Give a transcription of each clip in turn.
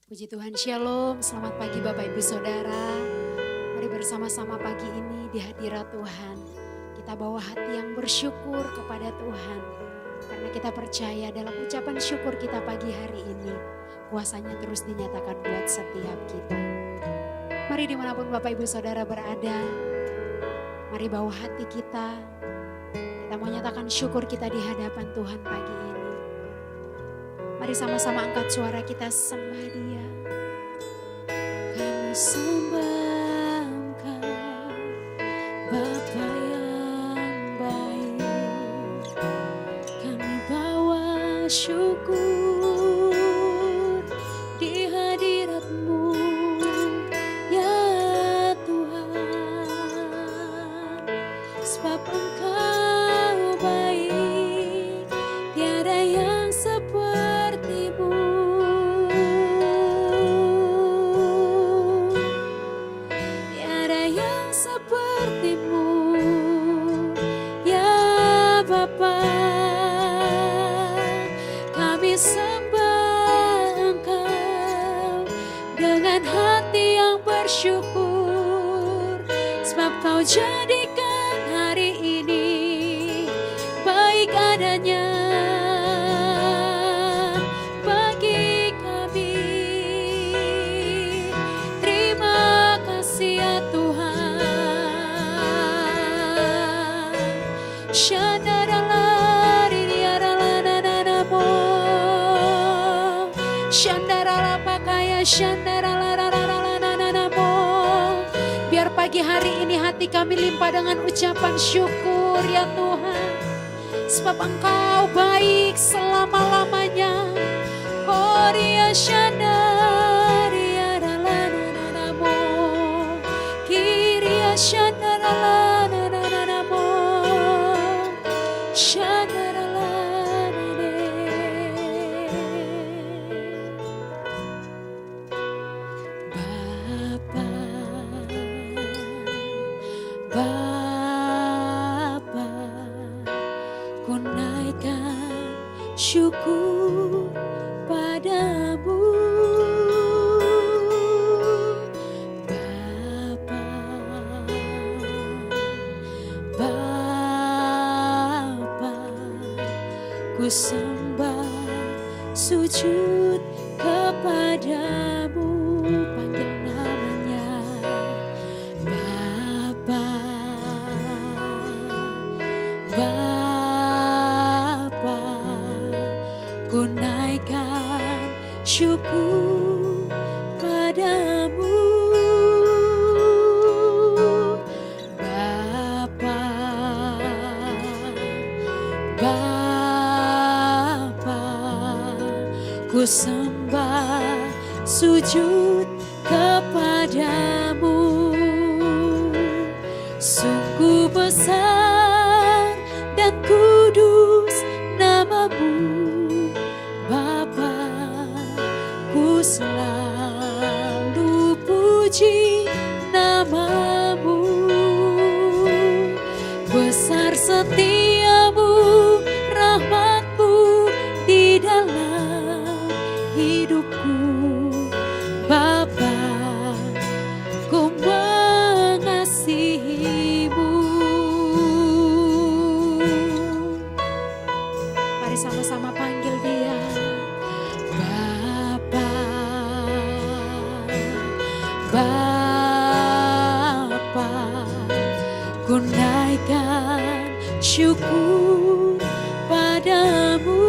Puji Tuhan, Shalom, selamat pagi Bapak Ibu Saudara. Mari bersama-sama pagi ini di hadirat Tuhan. Kita bawa hati yang bersyukur kepada Tuhan. Karena kita percaya dalam ucapan syukur kita pagi hari ini, kuasanya terus dinyatakan buat setiap kita. Mari dimanapun Bapak Ibu Saudara berada, mari bawa hati kita. Kita mau nyatakan syukur kita di hadapan Tuhan pagi ini. Mari sama-sama angkat suara kita sembah Dia. Kami sembah Engkau, Bapa yang baik. Kami bawa syukur di hadirat-Mu, ya Tuhan. Sebab Engkau baik, tiada yang seperti-Mu. Tiada yang seperti-Mu, ya Bapa. Kami sembah Engkau dengan hati yang bersyukur, sebab Kau jadikan hari ini baik adanya bagi kami. Terima kasih ya Tuhan. Shandaralaridiaralananamo, Shandaralapakaya, Shandaralaralananamo. Biar pagi hari ini hati kami limpah dengan ucapan syukur ya Tuhan. Sebab Engkau baik selama-lamanya. Oh dia Shandaralaralananamo, Kiria Shandaralaralananamo, Shandaralane. Bapa, Bapa, ku naikkan syukur padamu. Bapa, Bapa, ku sembah sujud kepadamu. Panggil namanya Bapa, Bapa, ku naikkan syukur padamu. Bapa, Bapa, ku sembah sujud kepadamu. Sungguh besar dan kudus nama-Mu, Bapa. Ku selalu puji nama-Mu. Besar setia-Mu, rahmat-Mu di dalam hidupku, Bapa. Ku mengasihi-Mu. Mari sama-sama panggil Dia. Bapa, Bapa, ku naikkan syukur padamu.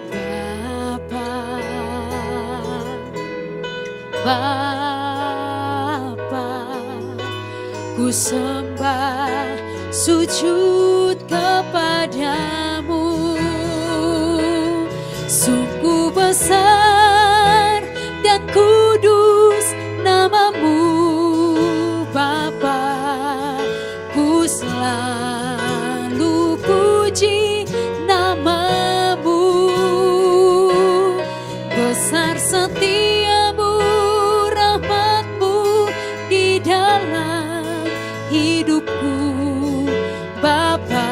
Bapa, Bapa, ku sembah sujud kepadamu. Sungguh besar dan kudus nama-Mu, Bapa. Ku selalu puji nama-Mu. Besar setia-Mu, rahmat-Mu di dalam hidupku, Bapa.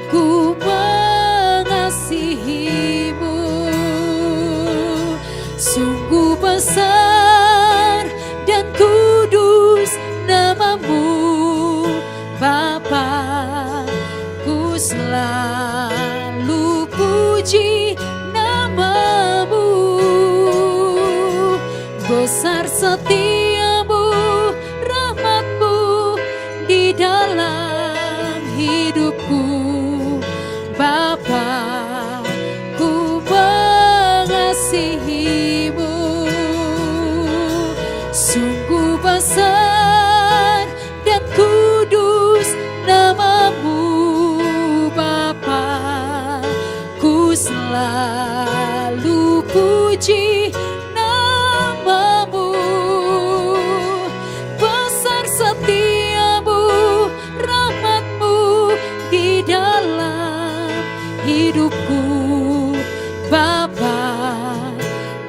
Ku mengasihi-Mu. puji nama-Mu. Besar setiamu, rahmat-Mu di dalam hidupku. Bapa, ku mengasihi-Mu. Sungguh besar dan kudus nama-Mu, Bapa. Ku selalu puji nama-Mu. Besar setiamu, rahmat-Mu di dalam hidupku. Bapa,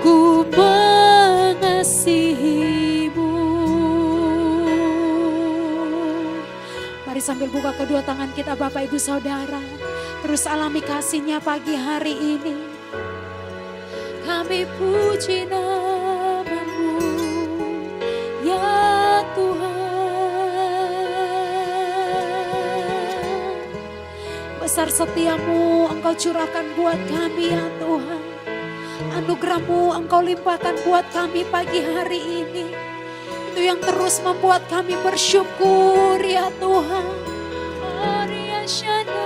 ku mengasihi-Mu. Mari sambil buka kedua tangan kita Bapak Ibu Saudara, terus alami kasih-Nya pagi hari ini. Kami puji nama-Mu, ya Tuhan. Besar setiamu Engkau curahkan buat kami ya Tuhan. Anugerah-Mu Engkau limpahkan buat kami pagi hari ini. Itu yang terus membuat kami bersyukur ya Tuhan. Maria Shana,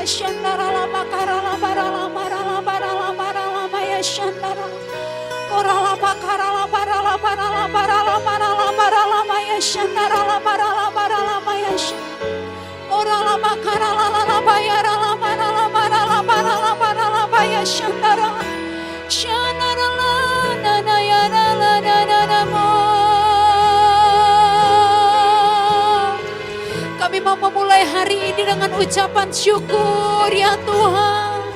Shandara lama karala barala barala barala barala maya shandara orala bakarala barala barala barala barala barala maya shandara la barala barala maya orala bakarala la bayara la barala barala barala barala maya shandara shandara la nana yara la nana mo. Kami mau memulai hari ini dengan ucapan syukur ya Tuhan.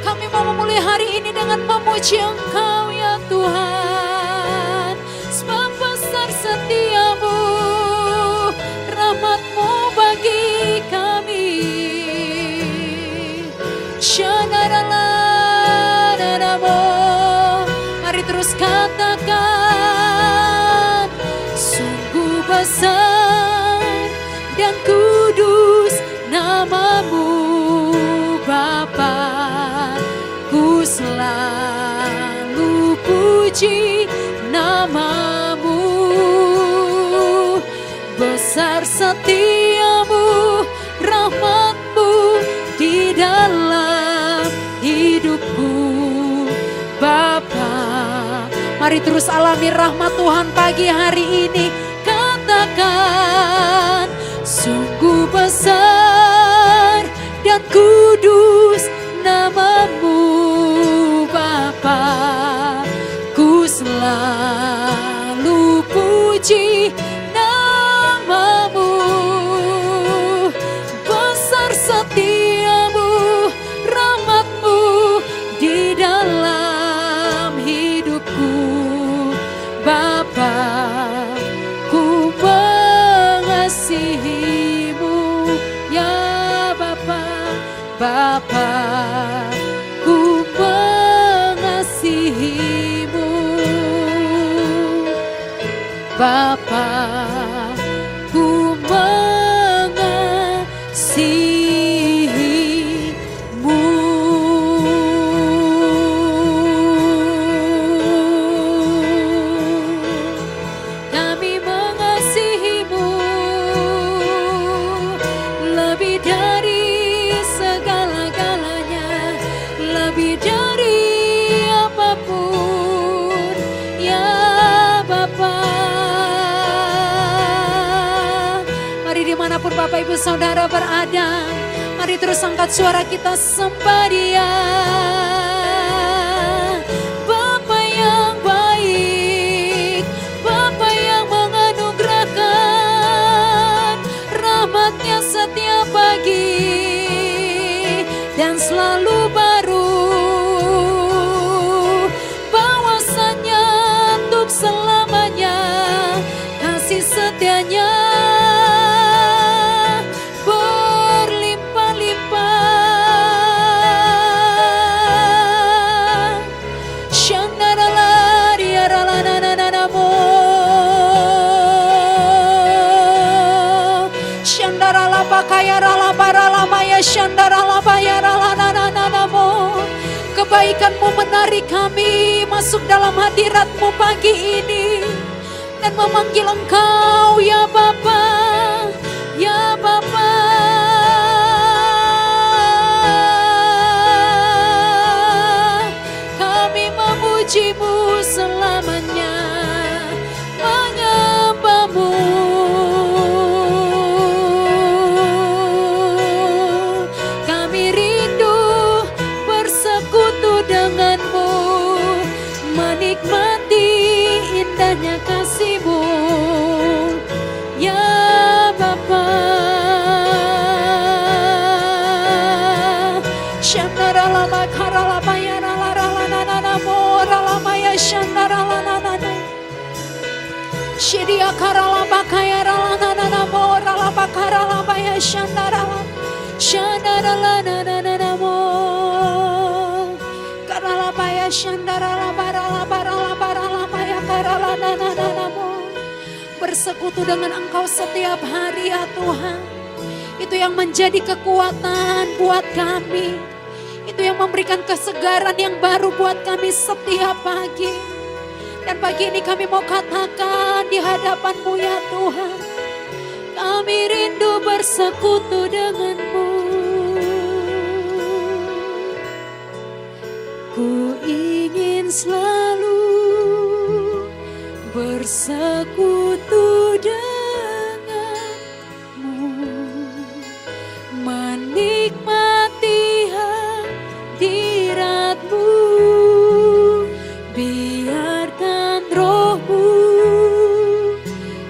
Kami mau memulai hari ini dengan memuji Engkau ya Tuhan. Sebab besar setiamu, rahmat-Mu bagi kami. Mari terus katakan, sungguh besar dan kudus nama-Mu, Bapa. Ku selalu puji nama-Mu. Besar setiamu, rahmat-Mu di dalam hidupku, Bapa. Mari terus alami rahmat Tuhan pagi hari ini. Katakan, sungguh besar dan kudus nama-Mu, Bapa. Ku selalu puji nama-Mu. Besar setiamu, rahmat-Mu di dalam hidupku, Bapa. Ku mengasihi-Mu ya Bapa. Bapa, ku mengasihi-Mu. Bapa, ku mengasihi-Mu. Kami mengasihi-Mu lebih dari segala-galanya, lebih dari apapun ya Bapa. Mari dimanapun Bapak Ibu Saudara berada, mari terus angkat suara kita sembah Dia. Bapa yang baik, Bapa yang menganugerahkan rahmat-Nya setiap pagi dan selalu baru, bahwasannya untuk selamanya kasih setia-Nya berlimpah-limpah. roh-Mu menarik kami masuk dalam hadirat-Mu pagi ini. Dan memanggil Engkau ya Bapa, ya Bapa. Kami memuji-Mu selamanya, menyembah-Mu. Kami rindu bersekutu dengan-Mu, menikmati indahnya kasih-Mu, ya Bapa. Shandaralama karalama yaralaralana moralama shandaralana. Shidia karalama kayaralana moralama karalama shandaralana. Shandaralana mo. Karalama shandaralama baralama karalana mo. Bersekutu dengan Engkau setiap hari ya Tuhan. Itu yang menjadi kekuatan buat kami. Itu yang memberikan kesegaran yang baru buat kami setiap pagi. Dan pagi ini kami mau katakan di hadapan-Mu ya Tuhan, kami rindu bersekutu dengan-Mu. Ku ingin selalu bersekutu dengan-Mu, menikmati hadirat-Mu, biarkan Roh-Mu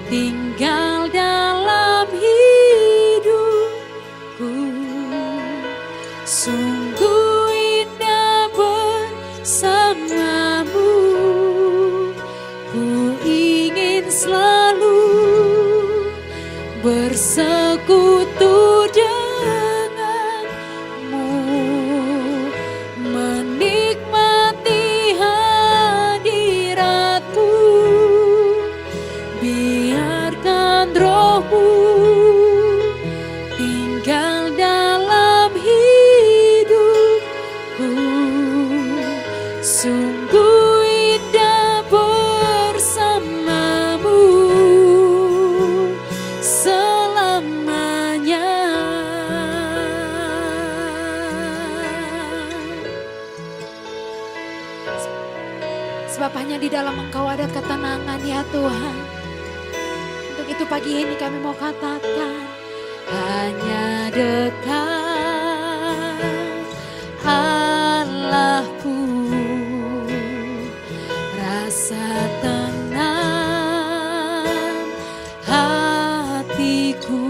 tinggal dalam hidupku. Sungguh indah bersama-Mu, ku ingin selalu bersekutu dengan-Mu, menikmati hadirat-Mu, biarkan Roh-Mu tinggal dalam hidupku. Sungguh indah bersama-Mu selamanya. Sebab hanya di dalam Engkau ada ketenangan ya Tuhan. Untuk itu pagi ini kami mau katakan, hanya dekat Allahku, rasa tenang hatiku.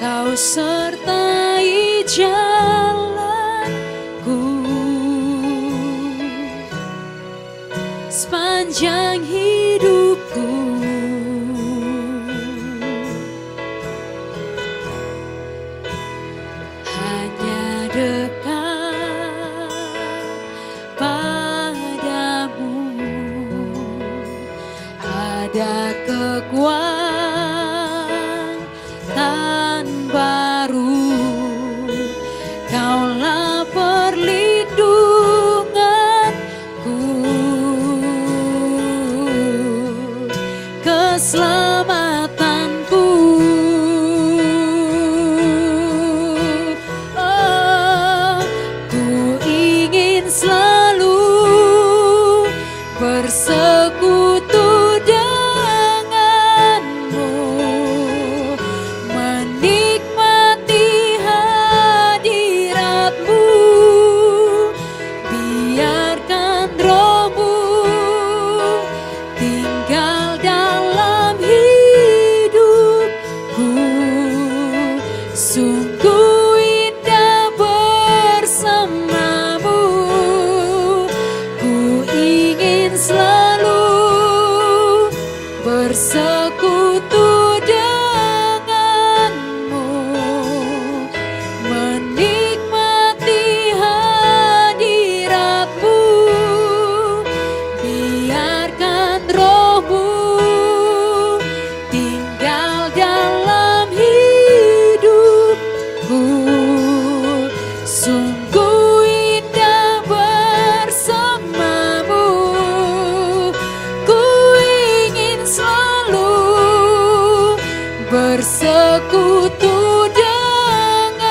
Kau sertai jalanku sepanjang hidupku. Hanya dekat padamu ada kekuatan baru. Kaulah perlindunganku, keselamatanku. Oh, ku ingin selalu bersekutu dengan-Mu, menikmati hadirat-Mu, biarkan Roh-Mu tinggal dalam hidupku. bersekutu denganmu,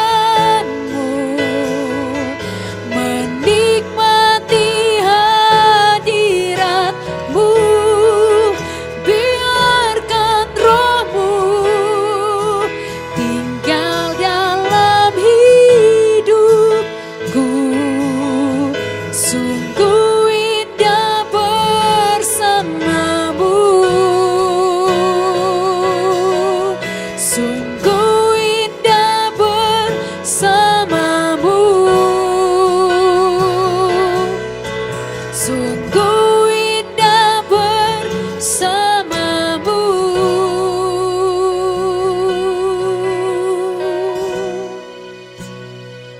menikmati hadiratmu. Biarkan rohmu tinggal dalam hidupku. Sungguh indah bersamamu, sungguh indah bersamamu, sungguh indah bersamamu.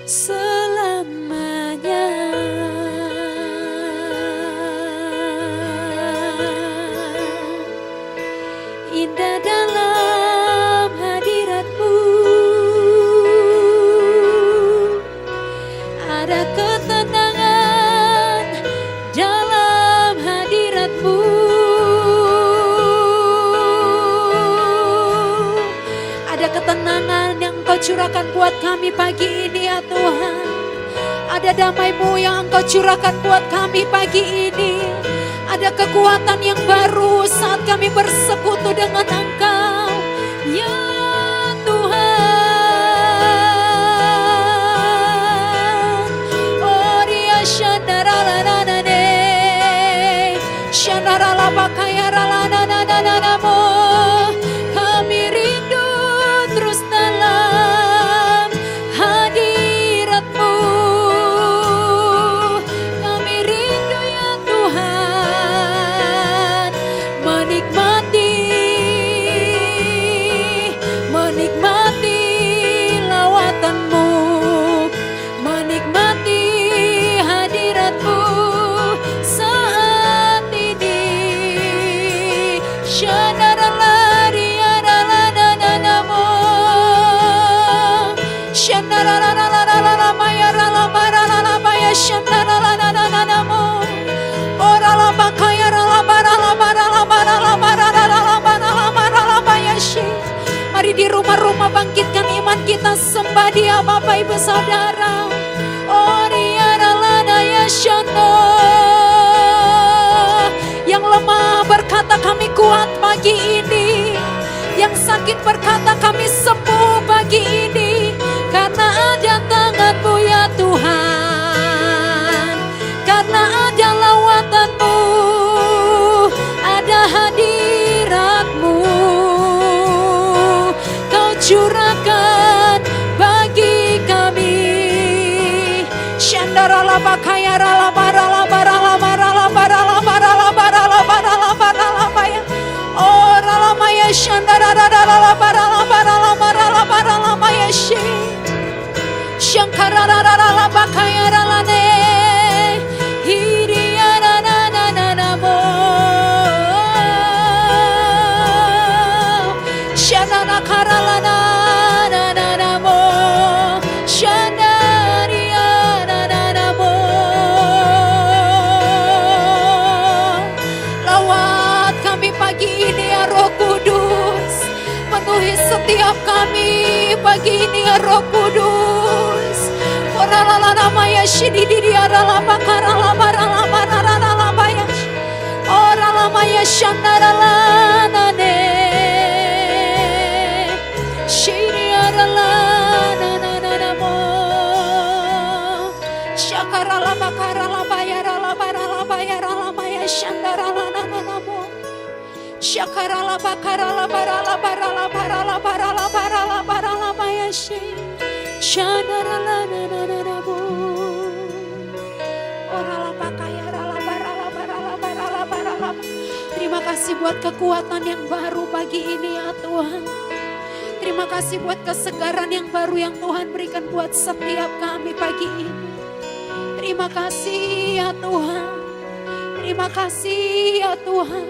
Selamanya. Indah dalam hadiratmu, ada ketenangan dalam hadiratmu, ada ketenangan yang Engkau curahkan buat kami pagi ini ya Tuhan. Ada damai-Mu yang Engkau curahkan buat kami pagi ini. Ada kekuatan yang baru saat kami bersekutu dengan Engkau, ya Tuhan. Oh dia shandaralalanane, shandaralabakayaralalanananamo. Kami rindu terus dalam hadirat-Mu. Kami rindu ya Tuhan, menikmati lawatan-Mu, menikmati hadirat-Mu saat ini. Shandaralariaralananamo, shandaralalalalamayaralabaralabaralabaya, shandaralalananamo. Mari di rumah-rumah bangkitkan iman kita, sembah Dia Bapak Ibu Saudara. Yang lemah berkata kami kuat pagi ini, yang sakit berkata kami sembuh pagi ini, karena ada tangan-Mu ya Tuhan, karena ada lawatan-Mu, ada hadirat-Mu. Kau curahkan bagi kami. Shandaralabakaralabaralabaralabaralabaralabaralabaralabaralabaralabaralabaya. Oh ralamaya shandaralabaralabaralabaralabaralabaralabaya shi. Shankaralalalabakayaralane. Hiriyaranananamo. Shananakaralanananamo. Shandariyananamo. Lawat kami pagi ini ya Roh Kudus. Penuhi setiap kami pagi ini ya Roh Kudus. Oralalanamaya shididiriaralabakaralabaralabaralabaralabaya. Oralamaya shandaralanane. Shiriaralanananamo. Shakaralabakaralabayaralabaralabayaralamaya shandaralananamo. Shakaralabakaralabaralabaralabaralabaralabaralabaralabaya shi. Shandaralananamo. Oralabakayaralabaralabaralabaralabaralaba. Terima kasih buat kekuatan yang baru pagi ini ya Tuhan. Terima kasih buat kesegaran yang baru yang Tuhan berikan buat setiap kami pagi ini. Terima kasih ya Tuhan. Terima kasih ya Tuhan.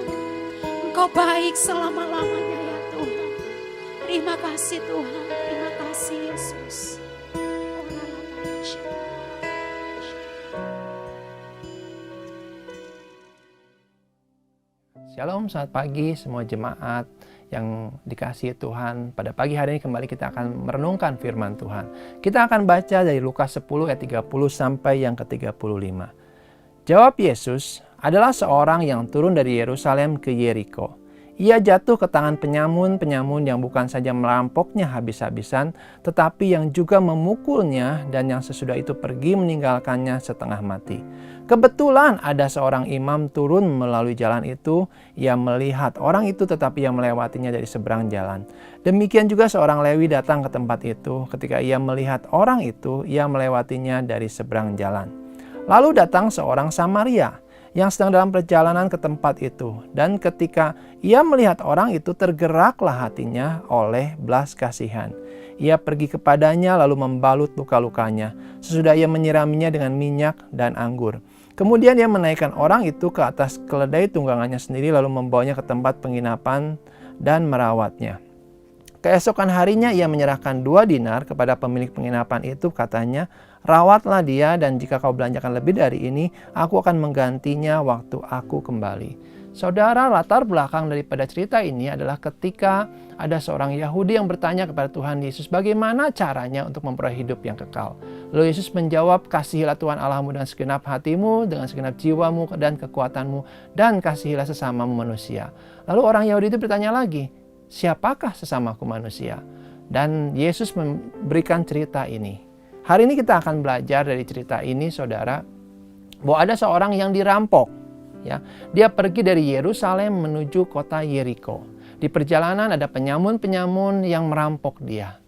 Engkau baik selama-lamanya ya Tuhan. Terima kasih Tuhan. Terima kasih Yesus. Shalom, selamat pagi semua jemaat yang dikasihi Tuhan, pada pagi hari ini kembali kita akan merenungkan firman Tuhan. Kita akan baca dari Lukas 10 ayat 30 sampai yang ke-35. Jawab Yesus, adalah seorang yang turun dari Yerusalem ke Yeriko. Ia jatuh ke tangan penyamun-penyamun yang bukan saja merampoknya habis-habisan, tetapi yang juga memukulnya dan yang sesudah itu pergi meninggalkannya setengah mati. Kebetulan ada seorang imam turun melalui jalan itu. Ia melihat orang itu tetapi ia melewatinya dari seberang jalan. Demikian juga seorang Lewi datang ke tempat itu. Ketika ia melihat orang itu, ia melewatinya dari seberang jalan. Lalu datang seorang Samaria yang sedang dalam perjalanan ke tempat itu. Dan ketika ia melihat orang itu, tergeraklah hatinya oleh belas kasihan. Ia pergi kepadanya lalu membalut luka-lukanya. Sesudah ia menyiraminya dengan minyak dan anggur. Kemudian ia menaikkan orang itu ke atas keledai tunggangannya sendiri lalu membawanya ke tempat penginapan dan merawatnya. Keesokan harinya ia menyerahkan 2 dinar kepada pemilik penginapan itu, katanya, rawatlah dia dan jika kau belanjakan lebih dari ini, aku akan menggantinya waktu aku kembali. Saudara, latar belakang daripada cerita ini adalah ketika ada seorang Yahudi yang bertanya kepada Tuhan Yesus bagaimana caranya untuk memperoleh hidup yang kekal. Lalu Yesus menjawab, kasihilah Tuhan Allahmu dengan segenap hatimu, dengan segenap jiwamu dan kekuatanmu, dan kasihilah sesamamu manusia. Lalu orang Yahudi itu bertanya lagi, siapakah sesamaku manusia? Dan Yesus memberikan cerita ini. Hari ini kita akan belajar dari cerita ini, saudara, bahwa ada seorang yang dirampok. Ya, dia pergi dari Yerusalem menuju kota Yeriko. Di perjalanan ada penyamun-penyamun yang merampok dia.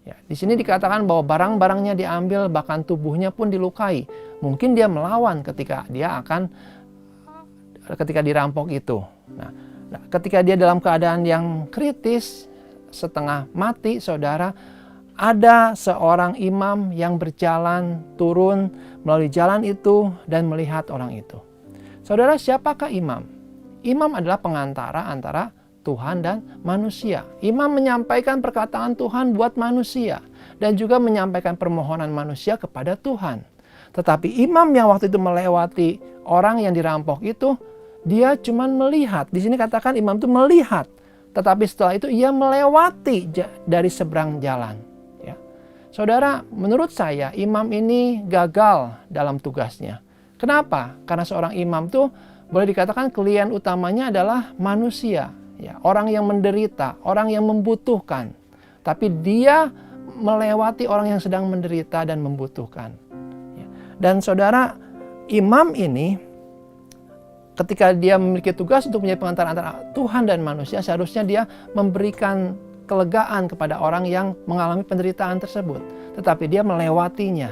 Ya, di sini dikatakan bahwa barang-barangnya diambil, bahkan tubuhnya pun dilukai. Mungkin dia melawan ketika dirampok itu. Nah, ketika dia dalam keadaan yang kritis, setengah mati, saudara, ada seorang imam yang berjalan turun melalui jalan itu dan melihat orang itu. Saudara, siapakah imam? Imam adalah pengantara antara Tuhan dan manusia. Imam menyampaikan perkataan Tuhan buat manusia dan juga menyampaikan permohonan manusia kepada Tuhan. Tetapi imam yang waktu itu melewati orang yang dirampok itu, dia cuma melihat. Di sini katakan imam itu melihat. Tetapi setelah itu ia melewati dari seberang jalan. Ya. Saudara, menurut saya imam ini gagal dalam tugasnya. Kenapa? Karena seorang imam tuh boleh dikatakan klien utamanya adalah manusia. Ya, orang yang menderita, orang yang membutuhkan. Tapi dia melewati orang yang sedang menderita dan membutuhkan. Ya. Dan saudara, imam ini ketika dia memiliki tugas untuk menjadi pengantara antara Tuhan dan manusia, seharusnya dia memberikan kelegaan kepada orang yang mengalami penderitaan tersebut. Tetapi dia melewatinya.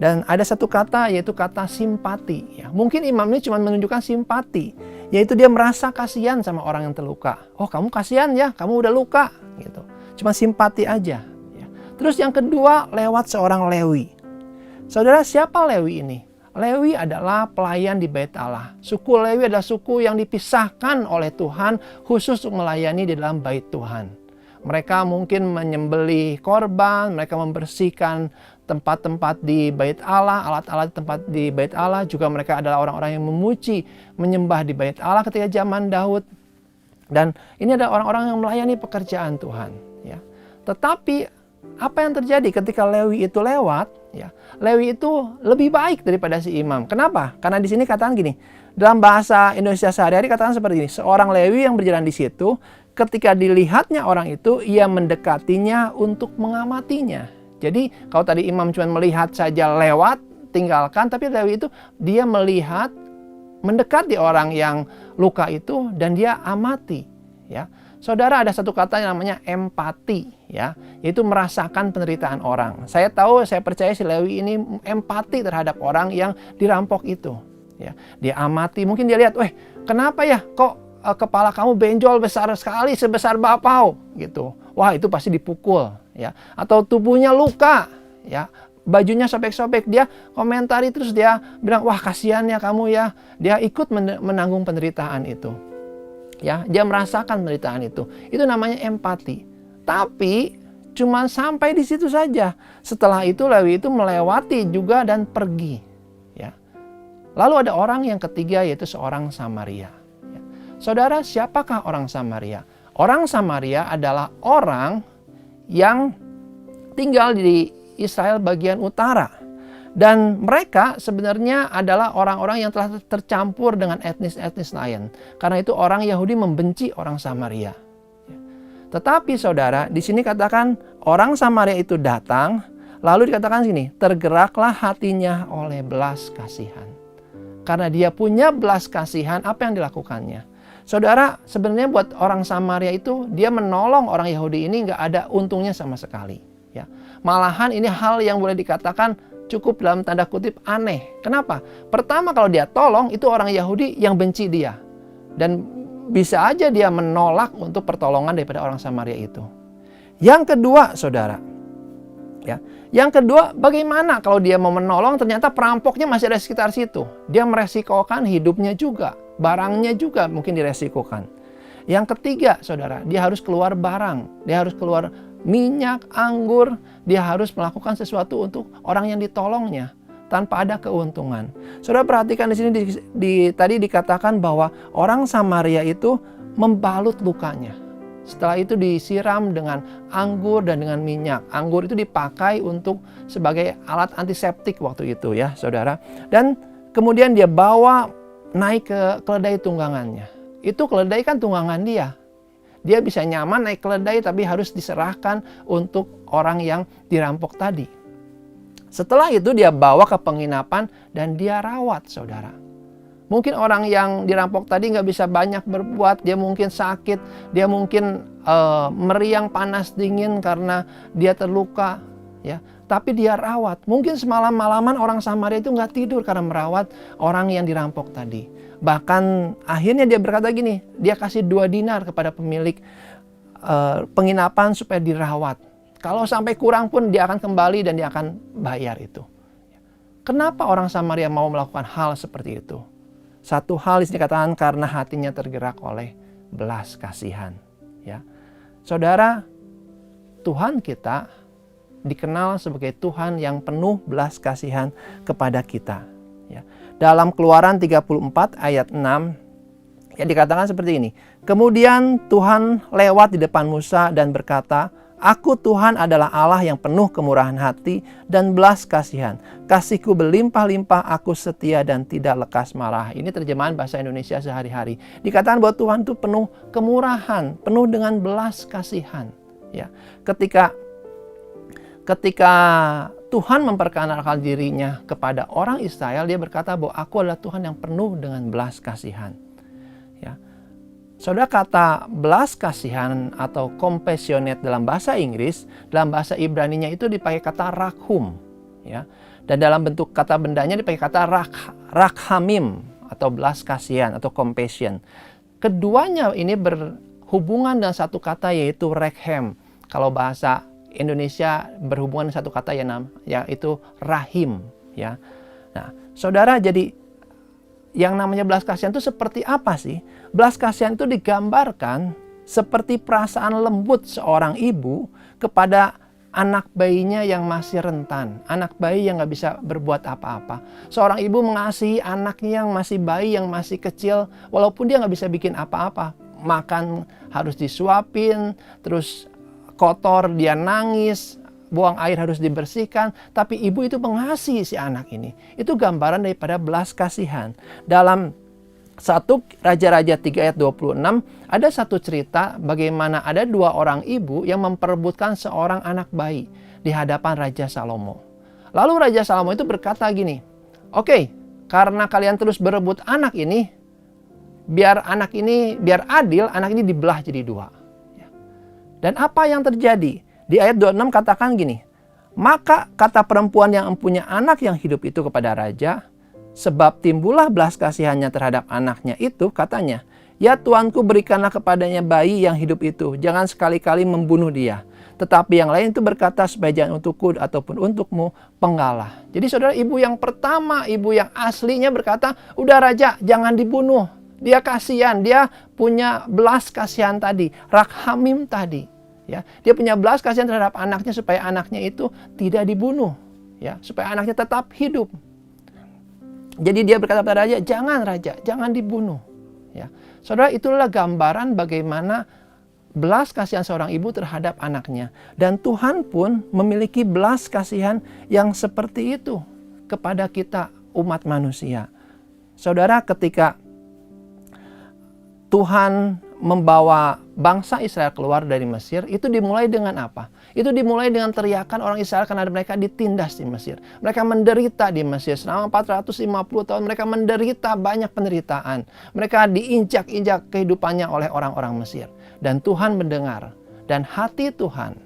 Dan ada satu kata, yaitu kata simpati. Ya, mungkin imam ini cuma menunjukkan simpati, yaitu dia merasa kasihan sama orang yang terluka. Oh, kamu kasihan ya, kamu udah luka, gitu. Cuma simpati aja. Ya. Terus yang kedua, lewat seorang Lewi. Saudara, siapa Lewi ini? Lewi adalah pelayan di Bait Allah. Suku Lewi adalah suku yang dipisahkan oleh Tuhan khusus untuk melayani di dalam Bait Tuhan. Mereka mungkin menyembelih korban, mereka membersihkan tempat-tempat di Bait Allah, alat-alat tempat di Bait Allah. Juga mereka adalah orang-orang yang memuji, menyembah di Bait Allah ketika zaman Daud. Dan ini adalah orang-orang yang melayani pekerjaan Tuhan. Ya. Tetapi apa yang terjadi ketika Lewi itu lewat? Ya, Lewi itu lebih baik daripada si imam. Kenapa? Karena di sini katakan gini, dalam bahasa Indonesia sehari-hari katakan seperti ini. Seorang Lewi yang berjalan di situ, ketika dilihatnya orang itu, ia mendekatinya untuk mengamatinya. Jadi kalau tadi imam cuma melihat saja lewat, tinggalkan, tapi Lewi itu dia melihat, mendekati orang yang luka itu dan dia amati. Ya, saudara, ada satu kata yang namanya empati, ya, yaitu merasakan penderitaan orang. Saya percaya si Lewi ini empati terhadap orang yang dirampok itu. Ya, dia amati, mungkin dia lihat, kenapa ya kok kepala kamu benjol besar sekali sebesar bapau, gitu. Wah, itu pasti dipukul, ya. Atau tubuhnya luka, ya. Bajunya sobek-sobek, dia komentari terus dia bilang, wah kasihan ya kamu ya. Dia ikut menanggung penderitaan itu. Ya, dia merasakan penderitaan itu. Itu namanya empati. Tapi cuma sampai di situ saja. Setelah itu Lewi itu melewati juga dan pergi. Ya. Lalu ada orang yang ketiga, yaitu seorang Samaria. Ya. Saudara, siapakah orang Samaria? Orang Samaria adalah orang yang tinggal di Israel bagian utara. Dan mereka sebenarnya adalah orang-orang yang telah tercampur dengan etnis-etnis lain. Karena itu orang Yahudi membenci orang Samaria. Tetapi saudara, di sini katakan orang Samaria itu datang, lalu dikatakan sini, tergeraklah hatinya oleh belas kasihan. Karena dia punya belas kasihan, apa yang dilakukannya? Saudara, sebenarnya buat orang Samaria itu, dia menolong orang Yahudi ini nggak ada untungnya sama sekali. Ya. Malahan ini hal yang boleh dikatakan cukup dalam tanda kutip aneh. Kenapa? Pertama, kalau dia tolong, itu orang Yahudi yang benci dia. Dan bisa aja dia menolak untuk pertolongan daripada orang Samaria itu. Yang kedua, saudara. Ya. Yang kedua, bagaimana kalau dia mau menolong, ternyata perampoknya masih ada di sekitar situ. Dia meresikokan hidupnya juga. Barangnya juga mungkin diresikokan. Yang ketiga, saudara, dia harus keluar barang. Dia harus keluar minyak, anggur. Dia harus melakukan sesuatu untuk orang yang ditolongnya tanpa ada keuntungan. Saudara perhatikan di sini tadi dikatakan bahwa orang Samaria itu membalut lukanya. Setelah itu disiram dengan anggur dan dengan minyak. Anggur itu dipakai untuk sebagai alat antiseptik waktu itu ya, saudara. Dan kemudian dia bawa naik ke keledai tunggangannya. Itu keledai kan tunggangan dia. Dia bisa nyaman naik keledai tapi harus diserahkan untuk orang yang dirampok tadi. Setelah itu dia bawa ke penginapan dan dia rawat, saudara. Mungkin orang yang dirampok tadi nggak bisa banyak berbuat, dia mungkin sakit, dia mungkin meriang panas dingin karena dia terluka, ya. Tapi dia rawat. Mungkin semalam-malaman orang Samaria itu nggak tidur karena merawat orang yang dirampok tadi. Bahkan akhirnya dia berkata gini, dia kasih 2 dinar kepada pemilik penginapan supaya dirawat. Kalau sampai kurang pun dia akan kembali dan dia akan bayar itu. Kenapa orang Samaria mau melakukan hal seperti itu? Satu hal di sini katakan karena hatinya tergerak oleh belas kasihan. Ya, saudara, Tuhan kita dikenal sebagai Tuhan yang penuh belas kasihan kepada kita. Ya. Dalam Keluaran 34 ayat 6 ya dikatakan seperti ini. Kemudian Tuhan lewat di depan Musa dan berkata, Aku Tuhan adalah Allah yang penuh kemurahan hati dan belas kasihan. Kasihku berlimpah-limpah, aku setia dan tidak lekas marah. Ini terjemahan bahasa Indonesia sehari-hari. Dikatakan bahwa Tuhan itu penuh kemurahan, penuh dengan belas kasihan. Ya, ketika Tuhan memperkenalkan dirinya kepada orang Israel, dia berkata bahwa aku adalah Tuhan yang penuh dengan belas kasihan. Ya. Saudara, kata belas kasihan atau compassionate dalam bahasa Inggris, dalam bahasa Ibraninya itu dipakai kata rakhum, ya. Dan dalam bentuk kata bendanya dipakai kata rakhamim atau belas kasihan atau compassion. Keduanya ini berhubungan dengan satu kata yaitu rekhem. Kalau bahasa Indonesia berhubungan dengan satu kata yaitu rahim, ya. Nah, saudara, jadi yang namanya belas kasihan itu seperti apa sih? Belas kasihan itu digambarkan seperti perasaan lembut seorang ibu kepada anak bayinya yang masih rentan. Anak bayi yang nggak bisa berbuat apa-apa. Seorang ibu mengasihi anaknya yang masih bayi, yang masih kecil, walaupun dia nggak bisa bikin apa-apa. Makan harus disuapin, terus kotor dia nangis, buang air harus dibersihkan, tapi ibu itu mengasihi si anak ini. Itu gambaran daripada belas kasihan. Dalam 1 Raja-Raja 3 ayat 26, ada satu cerita bagaimana ada 2 orang ibu yang memperebutkan seorang anak bayi di hadapan Raja Salomo. Lalu Raja Salomo itu berkata gini, "Oke, karena kalian terus berebut anak ini, biar adil, anak ini dibelah jadi 2. Dan apa yang terjadi? Di ayat 26 katakan gini, maka kata perempuan yang mempunyai anak yang hidup itu kepada raja, sebab timbullah belas kasihannya terhadap anaknya itu, katanya, ya tuanku berikanlah kepadanya bayi yang hidup itu, jangan sekali-kali membunuh dia. Tetapi yang lain itu berkata, supaya jangan untukku ataupun untukmu penggalah. Jadi saudara, ibu yang pertama, ibu yang aslinya berkata, udah raja jangan dibunuh. Dia kasihan, dia punya belas kasihan tadi, rakhamim tadi. Ya, dia punya belas kasihan terhadap anaknya supaya anaknya itu tidak dibunuh, ya, supaya anaknya tetap hidup. Jadi dia berkata kepada raja, jangan dibunuh. Ya. Saudara, itulah gambaran bagaimana belas kasihan seorang ibu terhadap anaknya. Dan Tuhan pun memiliki belas kasihan yang seperti itu kepada kita umat manusia. Saudara, ketika Tuhan membawa bangsa Israel keluar dari Mesir, itu dimulai dengan apa? Itu dimulai dengan teriakan orang Israel karena mereka ditindas di Mesir. Mereka menderita di Mesir selama 450 tahun. Mereka menderita banyak penderitaan. Mereka diinjak-injak kehidupannya oleh orang-orang Mesir. Dan Tuhan mendengar. Dan hati Tuhan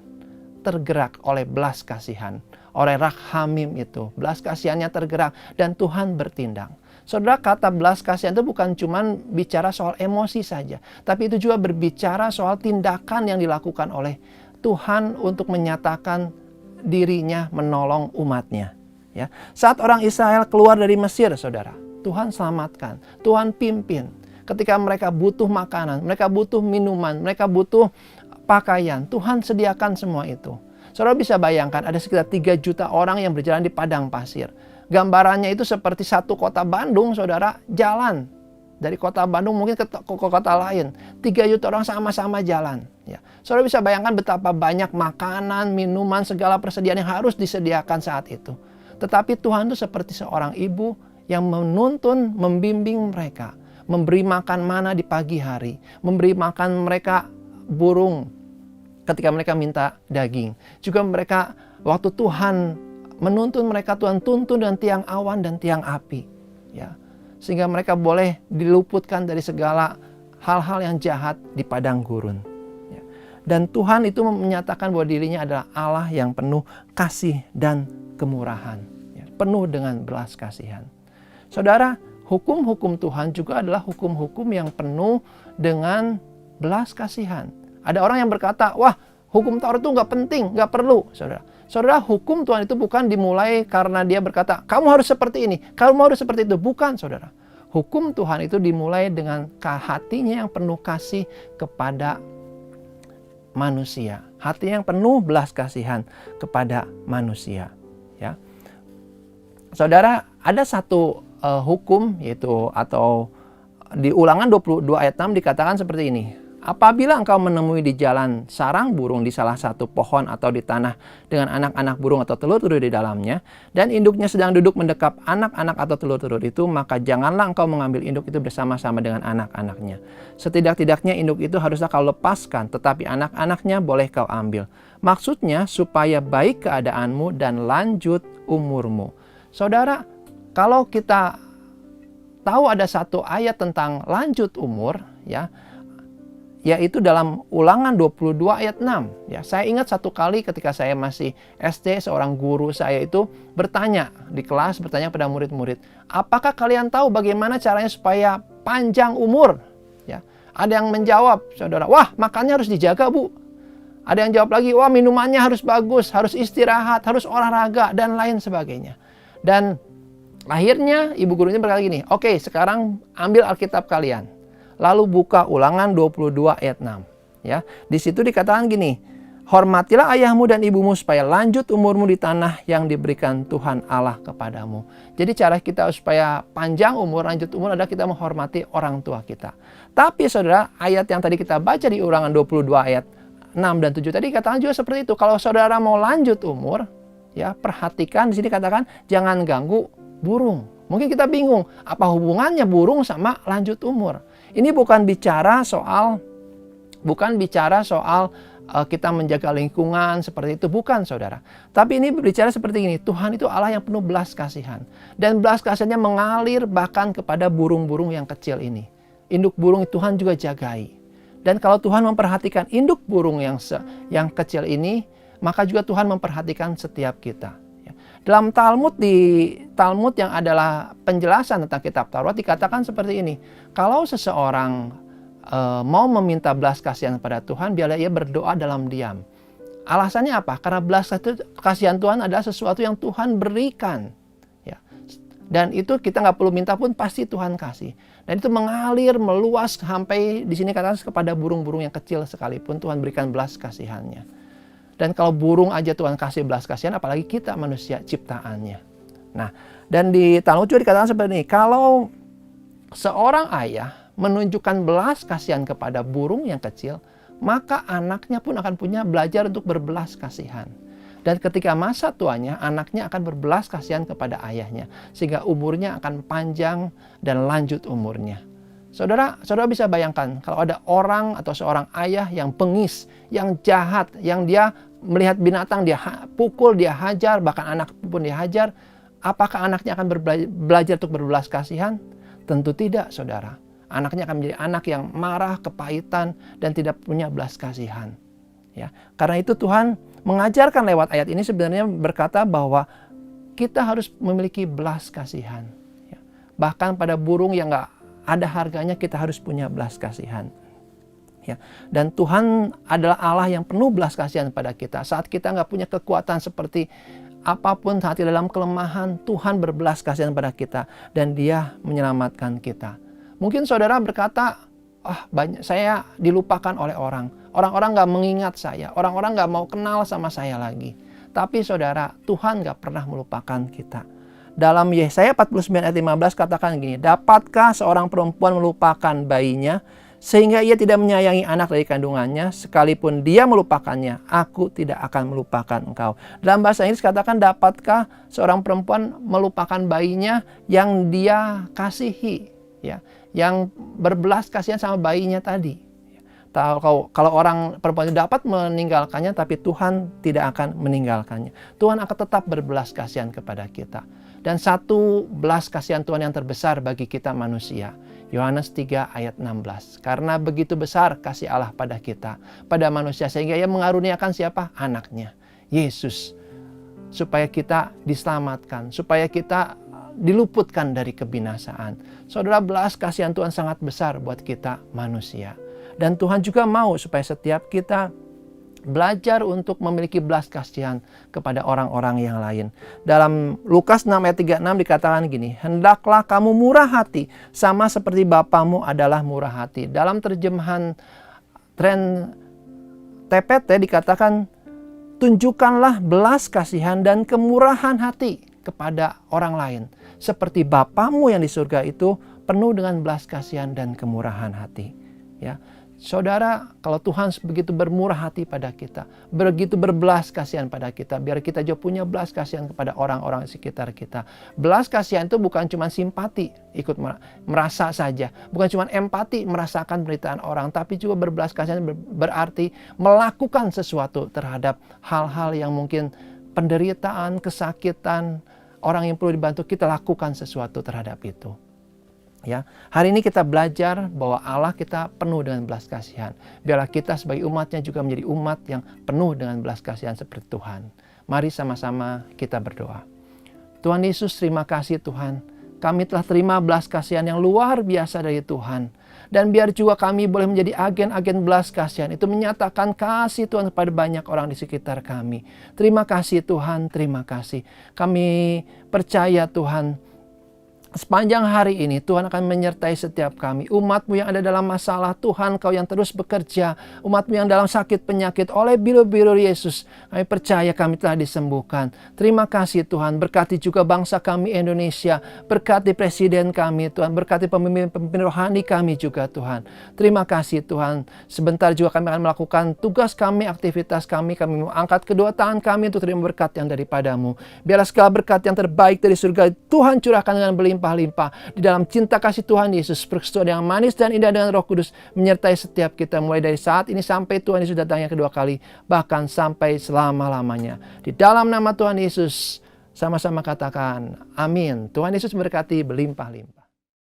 tergerak oleh belas kasihan. Oleh Rakhamim itu. Belas kasihannya tergerak dan Tuhan bertindak. Saudara, kata belas kasihan itu bukan cuma bicara soal emosi saja, tapi itu juga berbicara soal tindakan yang dilakukan oleh Tuhan untuk menyatakan dirinya menolong umatnya. Ya. Saat orang Israel keluar dari Mesir, saudara, Tuhan selamatkan, Tuhan pimpin. Ketika mereka butuh makanan, mereka butuh minuman, mereka butuh pakaian, Tuhan sediakan semua itu. Saudara bisa bayangkan ada sekitar 3 juta orang yang berjalan di padang pasir. Gambarannya itu seperti satu kota Bandung, saudara, jalan. Dari kota Bandung mungkin ke kota lain. 3 juta orang sama-sama jalan. Ya. Saudara bisa bayangkan betapa banyak makanan, minuman, segala persediaan yang harus disediakan saat itu. Tetapi Tuhan itu seperti seorang ibu yang menuntun, membimbing mereka. Memberi makan mana di pagi hari. Memberi makan mereka burung ketika mereka minta daging. Juga mereka waktu Tuhan menuntun mereka, Tuhan tuntun dengan tiang awan dan tiang api, ya, sehingga mereka boleh diluputkan dari segala hal-hal yang jahat di padang gurun. Ya. Dan Tuhan itu menyatakan bahwa dirinya adalah Allah yang penuh kasih dan kemurahan, ya, penuh dengan belas kasihan. Saudara, hukum-hukum Tuhan juga adalah hukum-hukum yang penuh dengan belas kasihan. Ada orang yang berkata, wah, hukum Taurat itu nggak penting, nggak perlu, saudara. Saudara, hukum Tuhan itu bukan dimulai karena dia berkata, kamu harus seperti ini, kamu harus seperti itu. Bukan, saudara. Hukum Tuhan itu dimulai dengan hatinya yang penuh kasih kepada manusia. Hati yang penuh belas kasihan kepada manusia. Ya. Saudara, ada satu hukum yaitu atau di Ulangan 22 ayat 6 dikatakan seperti ini. Apabila engkau menemui di jalan sarang burung di salah satu pohon atau di tanah dengan anak-anak burung atau telur-telur di dalamnya, dan induknya sedang duduk mendekap anak-anak atau telur-telur itu, maka janganlah engkau mengambil induk itu bersama-sama dengan anak-anaknya. Setidak-tidaknya induk itu haruslah kau lepaskan, tetapi anak-anaknya boleh kau ambil. Maksudnya supaya baik keadaanmu dan lanjut umurmu. Saudara, kalau kita tahu ada satu ayat tentang lanjut umur, ya, yaitu dalam Ulangan 22 ayat 6. Ya, saya ingat satu kali ketika saya masih SD, seorang guru saya itu bertanya di kelas, bertanya pada murid-murid, apakah kalian tahu bagaimana caranya supaya panjang umur? Ya, ada yang menjawab, saudara, wah, makannya harus dijaga, Bu. Ada yang jawab lagi, wah, minumannya harus bagus, harus istirahat, harus olahraga, dan lain sebagainya. Dan akhirnya ibu gurunya berkata gini, oke, sekarang ambil Alkitab kalian. Lalu buka Ulangan 22 ayat 6. Ya, di situ dikatakan gini, hormatilah ayahmu dan ibumu supaya lanjut umurmu di tanah yang diberikan Tuhan Allah kepadamu. Jadi cara kita supaya panjang umur, lanjut umur adalah kita menghormati orang tua kita. Tapi saudara, ayat yang tadi kita baca di Ulangan 22 ayat 6 dan 7 tadi katakan juga seperti itu. Kalau saudara mau lanjut umur, ya perhatikan di sini katakan jangan ganggu burung. Mungkin kita bingung, apa hubungannya burung sama lanjut umur? Ini bukan bicara soal kita menjaga lingkungan seperti itu, bukan, saudara. Tapi ini berbicara seperti ini, Tuhan itu Allah yang penuh belas kasihan. Dan belas kasihannya mengalir bahkan kepada burung-burung yang kecil ini. Induk burung Tuhan juga jagai. Dan kalau Tuhan memperhatikan induk burung yang kecil ini, maka juga Tuhan memperhatikan setiap kita. Dalam Talmud yang adalah penjelasan tentang kitab Taurat dikatakan seperti ini. Kalau seseorang mau meminta belas kasihan kepada Tuhan, biarlah ia berdoa dalam diam. Alasannya apa? Karena belas kasihan Tuhan adalah sesuatu yang Tuhan berikan. Ya. Dan itu kita nggak perlu minta pun pasti Tuhan kasih. Dan itu mengalir, meluas sampai di sini katakan kepada burung-burung yang kecil sekalipun Tuhan berikan belas kasihannya. Dan kalau burung aja Tuhan kasih belas kasihan, apalagi kita manusia ciptaannya. Nah, dan di Talmud juga dikatakan seperti ini, kalau seorang ayah menunjukkan belas kasihan kepada burung yang kecil, maka anaknya pun akan belajar untuk berbelas kasihan. Dan ketika masa tuanya, anaknya akan berbelas kasihan kepada ayahnya, sehingga umurnya akan panjang dan lanjut umurnya. Saudara bisa bayangkan kalau ada orang atau seorang ayah yang bengis, yang jahat, yang dia melihat binatang dia pukul, dia hajar, bahkan anak pun dia hajar, apakah anaknya akan belajar untuk berbelas kasihan? Tentu tidak, saudara. Anaknya akan menjadi anak yang marah, kepahitan, dan tidak punya belas kasihan. Ya, karena itu Tuhan mengajarkan lewat ayat ini sebenarnya berkata bahwa kita harus memiliki belas kasihan. Ya, bahkan pada burung yang gak ada harganya kita harus punya belas kasihan. Ya, dan Tuhan adalah Allah yang penuh belas kasihan pada kita. Saat kita gak punya kekuatan seperti apapun, saat dalam kelemahan, Tuhan berbelas kasihan pada kita dan Dia menyelamatkan kita. Mungkin saudara berkata, saya dilupakan oleh orang. Orang-orang gak mengingat saya. Orang-orang gak mau kenal sama saya lagi. Tapi saudara, Tuhan gak pernah melupakan kita. Dalam Yesaya 49 ayat 15 katakan gini, dapatkah seorang perempuan melupakan bayinya sehingga ia tidak menyayangi anak dari kandungannya, sekalipun dia melupakannya, aku tidak akan melupakan engkau. Dalam bahasa Inggris katakan, dapatkah seorang perempuan melupakan bayinya yang dia kasihi, ya, yang berbelas kasihan sama bayinya tadi. Kalau orang perempuan itu dapat meninggalkannya, tapi Tuhan tidak akan meninggalkannya. Tuhan akan tetap berbelas kasihan kepada kita. Dan satu belas kasihan Tuhan yang terbesar bagi kita manusia. Yohanes 3 ayat 16. Karena begitu besar kasih Allah pada kita, pada manusia, sehingga Ia mengaruniakan siapa? Anaknya, Yesus. Supaya kita diselamatkan, supaya kita diluputkan dari kebinasaan. Saudara, belas kasihan Tuhan sangat besar buat kita manusia. Dan Tuhan juga mau supaya setiap kita belajar untuk memiliki belas kasihan kepada orang-orang yang lain. Dalam Lukas 6 ayat 36 dikatakan gini, hendaklah kamu murah hati sama seperti Bapamu adalah murah hati. Dalam terjemahan tren TPT dikatakan, tunjukkanlah belas kasihan dan kemurahan hati kepada orang lain. Seperti Bapamu yang di surga itu penuh dengan belas kasihan dan kemurahan hati. Ya, saudara, kalau Tuhan begitu bermurah hati pada kita, begitu berbelas kasihan pada kita, biar kita juga punya belas kasihan kepada orang-orang di sekitar kita. Belas kasihan itu bukan cuma simpati, ikut merasa saja. Bukan cuma empati, merasakan penderitaan orang. Tapi juga berbelas kasihan berarti melakukan sesuatu terhadap hal-hal yang mungkin penderitaan, kesakitan, orang yang perlu dibantu, kita lakukan sesuatu terhadap itu. Ya, hari ini kita belajar bahwa Allah kita penuh dengan belas kasihan. Biarlah kita sebagai umatnya juga menjadi umat yang penuh dengan belas kasihan seperti Tuhan. Mari sama-sama kita berdoa. Tuhan Yesus, terima kasih Tuhan. Kami telah terima belas kasihan yang luar biasa dari Tuhan. Dan biar juga kami boleh menjadi agen-agen belas kasihan. Itu menyatakan kasih Tuhan kepada banyak orang di sekitar kami. Terima kasih Tuhan, terima kasih. Kami percaya Tuhan, sepanjang hari ini Tuhan akan menyertai setiap kami. Umat-Mu yang ada dalam masalah, Tuhan Kau yang terus bekerja. Umat-Mu yang dalam sakit penyakit, oleh biru-biru Yesus, kami percaya kami telah disembuhkan. Terima kasih Tuhan. Berkati juga bangsa kami Indonesia. Berkati presiden kami Tuhan. Berkati pemimpin rohani kami juga Tuhan. Terima kasih Tuhan. Sebentar juga kami akan melakukan tugas kami, aktivitas kami. Kami mau angkat kedua tangan kami untuk terima berkat yang daripada-Mu. Biarlah segala berkat yang terbaik dari surga Tuhan curahkan dengan berlimpah di dalam cinta kasih Tuhan Yesus, persekutuan yang manis dan indah dengan Roh Kudus menyertai setiap kita mulai dari saat ini sampai Tuhan Yesus datang yang kedua kali, bahkan sampai selama-lamanya. Di dalam nama Tuhan Yesus sama-sama katakan amin. Tuhan Yesus memberkati berlimpah-limpah.